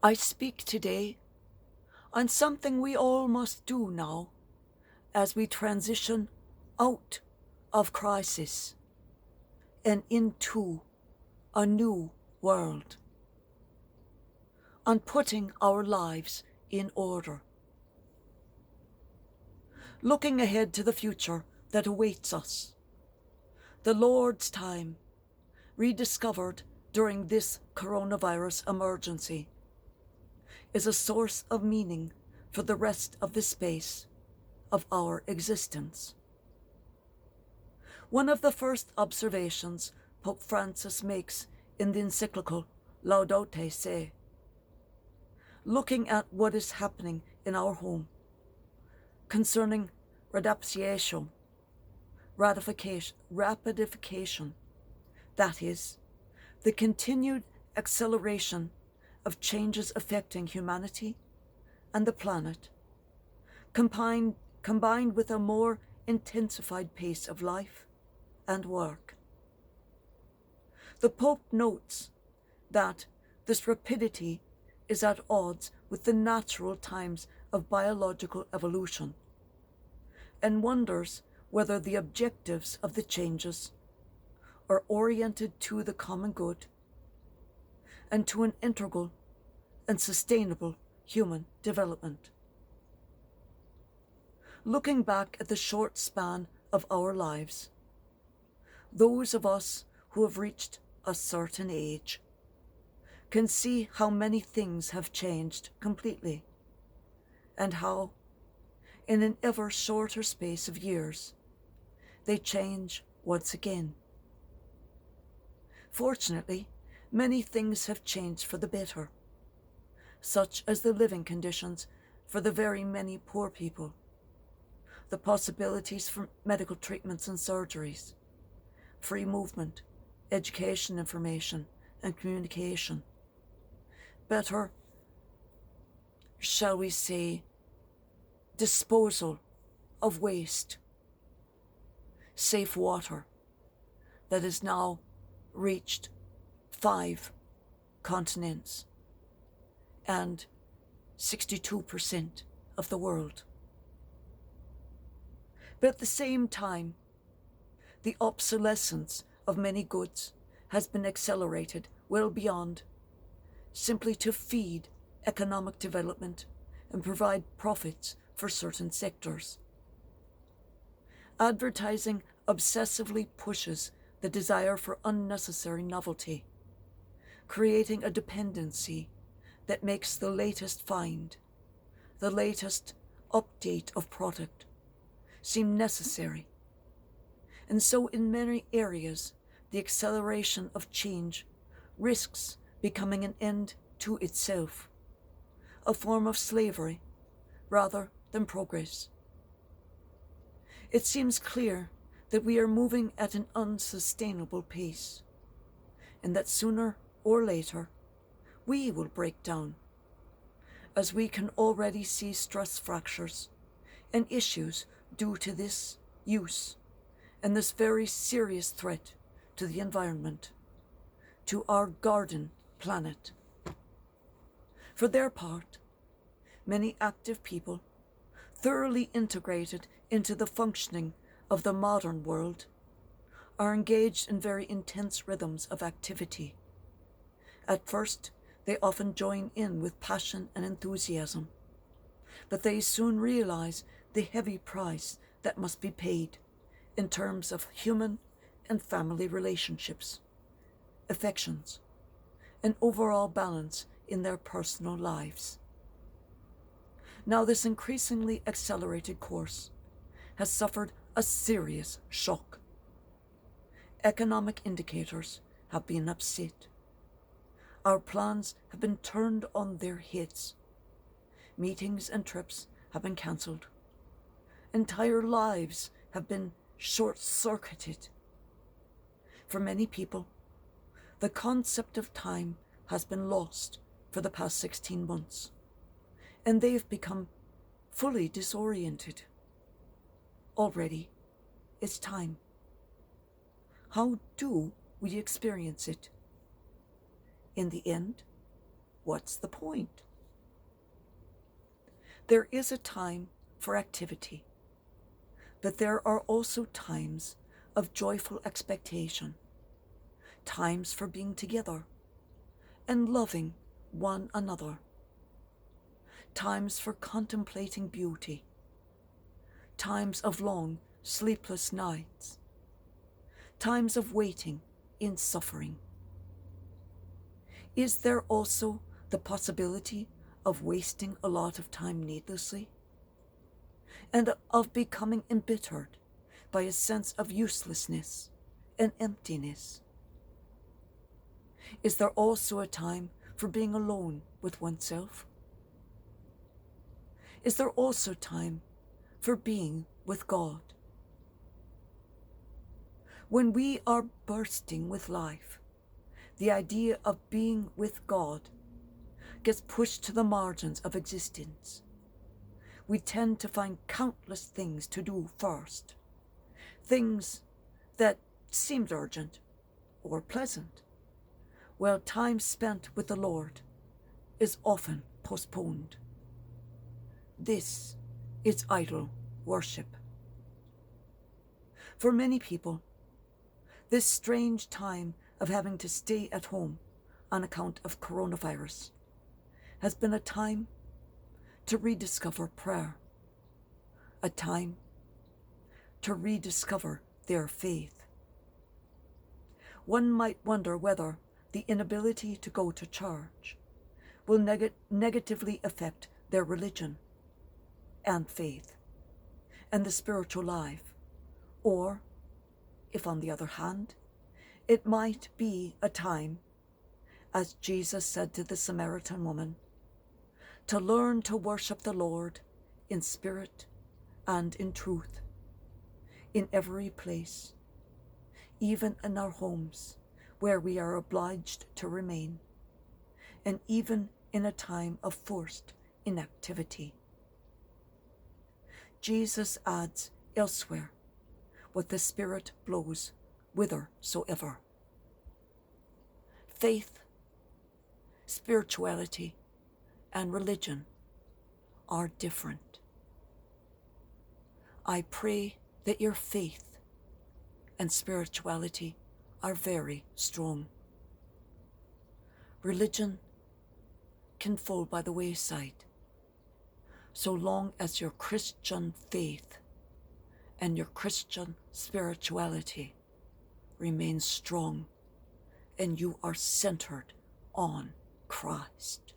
I speak today on something we all must do now as we transition out of crisis and into a new world, on putting our lives in order, looking ahead to the future that awaits us. The Lord's time, rediscovered during this coronavirus emergency, is a source of meaning for the rest of the space of our existence. One of the first observations Pope Francis makes in the encyclical Laudato Si', looking at what is happening in our home concerning rapadification, that is, the continued acceleration of changes affecting humanity and the planet, combined with a more intensified pace of life and work. The Pope notes that this rapidity is at odds with the natural times of biological evolution, and wonders whether the objectives of the changes are oriented to the common good and to an integral and sustainable human development. Looking back at the short span of our lives, those of us who have reached a certain age can see how many things have changed completely, and how, in an ever shorter space of years, they change once again. Fortunately, many things have changed for the better, such as the living conditions for the very many poor people, the possibilities for medical treatments and surgeries, free movement, education, information, and communication, better, shall we say, disposal of waste, safe water that has now reached 5 continents and 62% of the world. But at the same time, the obsolescence of many goods has been accelerated well beyond simply to feed economic development and provide profits for certain sectors. Advertising obsessively pushes the desire for unnecessary novelty, creating a dependency that makes the latest find, the latest update of product, seem necessary. And so in many areas, the acceleration of change risks becoming an end to itself, a form of slavery rather than progress. It seems clear that we are moving at an unsustainable pace, and that sooner or later we will break down, as we can already see stress fractures and issues due to this use and this very serious threat to the environment, to our garden planet. For their part, many active people, thoroughly integrated into the functioning of the modern world, are engaged in very intense rhythms of activity. At first, they often join in with passion and enthusiasm, but they soon realize the heavy price that must be paid in terms of human and family relationships, affections, and overall balance in their personal lives. Now, this increasingly accelerated course has suffered a serious shock. Economic indicators have been upset. Our plans have been turned on their heads. Meetings and trips have been cancelled. Entire lives have been short-circuited. For many people, the concept of time has been lost for the past 16 months, and they've become fully disoriented. Already, it's time. How do we experience it? In the end, what's the point? There is a time for activity, but there are also times of joyful expectation, times for being together and loving one another, times for contemplating beauty, times of long, sleepless nights, times of waiting in suffering. Is there also the possibility of wasting a lot of time needlessly, and of becoming embittered by a sense of uselessness and emptiness? Is there also a time for being alone with oneself? Is there also time for being with God? When we are bursting with life, the idea of being with God gets pushed to the margins of existence. We tend to find countless things to do first, things that seemed urgent or pleasant, while time spent with the Lord is often postponed. This is idol worship. For many people, this strange time of having to stay at home on account of coronavirus has been a time to rediscover prayer, a time to rediscover their faith. One might wonder whether the inability to go to church will negatively affect their religion and faith and the spiritual life, or if, on the other hand, it might be a time, as Jesus said to the Samaritan woman, to learn to worship the Lord in spirit and in truth, in every place, even in our homes where we are obliged to remain, and even in a time of forced inactivity. Jesus adds elsewhere, what the Spirit blows whithersoever. Faith, spirituality, and religion are different. I pray that your faith and spirituality are very strong. Religion can fall by the wayside, so long as your Christian faith and your Christian spirituality remains strong and you are centered on Christ.